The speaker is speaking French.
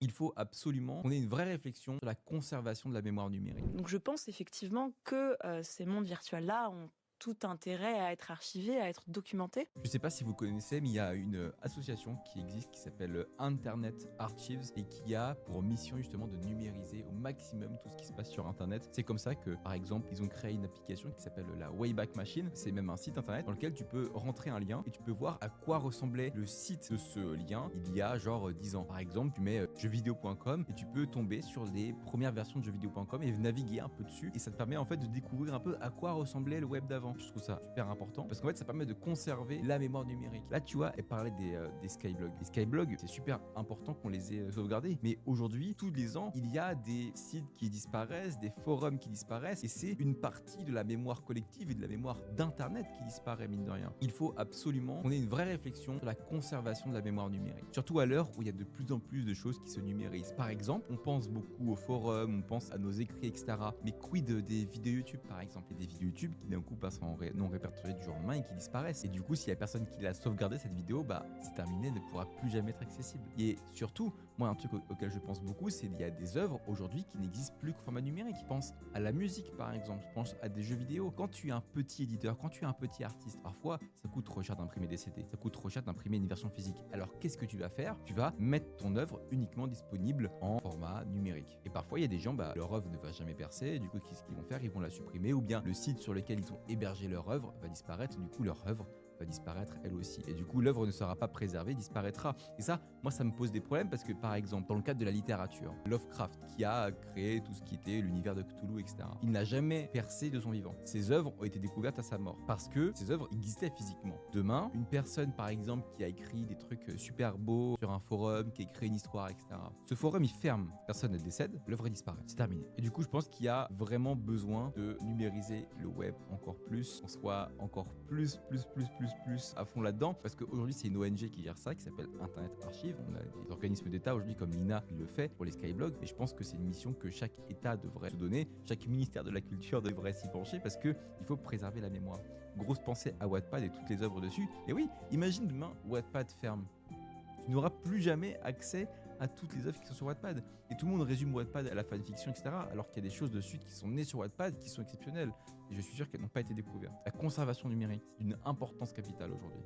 Il faut absolument qu'on ait une vraie réflexion sur la conservation de la mémoire numérique. Donc je pense effectivement que ces mondes virtuels-là ont tout intérêt à être archivés, à être documentés. Je ne sais pas si vous connaissez, mais il y a une association qui existe qui s'appelle Internet Archives et qui a pour mission justement de numériser au maximum tout ce qui se passe sur Internet. C'est comme ça que, par exemple, ils ont créé une application qui s'appelle la Wayback Machine. C'est même un site Internet dans lequel tu peux rentrer un lien et tu peux voir à quoi ressemblait le site de ce lien il y a genre 10 ans. Par exemple, tu mets jeuxvideo.com et tu peux tomber sur les premières versions de jeuxvideo.com et naviguer un peu dessus et ça te permet en fait de découvrir un peu à quoi ressemblait le web d'avant. Je trouve ça super important parce qu'en fait ça permet de conserver la mémoire numérique. Là tu vois, elle parlait des skyblogs. Les skyblogs, c'est super important qu'on les ait sauvegardés. Mais aujourd'hui, tous les ans, il y a des sites qui disparaissent, des forums qui disparaissent et c'est une partie de la mémoire collective et de la mémoire d'internet qui disparaît mine de rien. Il faut absolument qu'on ait une vraie réflexion sur la conservation de la mémoire numérique. Surtout à l'heure où il y a de plus en plus de choses qui se numérisent. Par exemple, on pense beaucoup aux forums, on pense à nos écrits, etc. Mais quid des vidéos YouTube par exemple? Il y a des vidéos YouTube qui d'un coup passent en non répertoriées du jour au lendemain et qui disparaissent. Et du coup, s'il y a personne qui l'a sauvegardé cette vidéo, bah c'est terminé, elle ne pourra plus jamais être accessible. Et surtout, moi un truc auquel je pense beaucoup, c'est qu'il y a des œuvres aujourd'hui qui n'existent plus qu'au format numérique. Je pense à la musique par exemple, je pense à des jeux vidéo. Quand tu es un petit éditeur, quand tu es un petit artiste, parfois ça coûte trop cher d'imprimer des CD, ça coûte trop cher d'imprimer une version physique. Alors qu'est-ce que tu vas faire? Tu vas mettre ton œuvre uniquement disponible en format numérique. Et parfois il y a des gens, bah, leur œuvre ne va jamais percer, et du coup qu'est-ce qu'ils vont faire? Ils vont la supprimer, ou bien le site sur lequel ils ont hébergé leur œuvre va disparaître, du coup leur œuvre va disparaître elle aussi. Et du coup, l'œuvre ne sera pas préservée, disparaîtra. Et ça, moi, ça me pose des problèmes parce que, par exemple, dans le cadre de la littérature, Lovecraft, qui a créé tout ce qui était l'univers de Cthulhu, etc., il n'a jamais percé de son vivant. Ses œuvres ont été découvertes à sa mort parce que ses œuvres existaient physiquement. Demain, une personne, par exemple, qui a écrit des trucs super beaux sur un forum, qui a écrit une histoire, etc., ce forum, il ferme. Personne ne décède, l'œuvre disparaît. C'est terminé. Et du coup, je pense qu'il y a vraiment besoin de numériser le web encore plus, qu'on soit encore plus à fond là-dedans, parce qu'aujourd'hui c'est une ONG qui gère ça, qui s'appelle Internet Archive. On a des organismes d'État aujourd'hui comme l'INA qui le fait pour les skyblogs, et je pense que c'est une mission que chaque État devrait se donner, chaque ministère de la culture devrait s'y pencher, parce que il faut préserver la mémoire. Grosse pensée à Wattpad et toutes les œuvres dessus. Et oui, imagine demain Wattpad ferme. Tu n'auras plus jamais accès à toutes les œuvres qui sont sur Wattpad. Et tout le monde résume Wattpad à la fanfiction, etc. Alors qu'il y a des choses dessus qui sont nées sur Wattpad, qui sont exceptionnelles. Et je suis sûr qu'elles n'ont pas été découvertes. La conservation numérique, c'est d'une importance capitale aujourd'hui.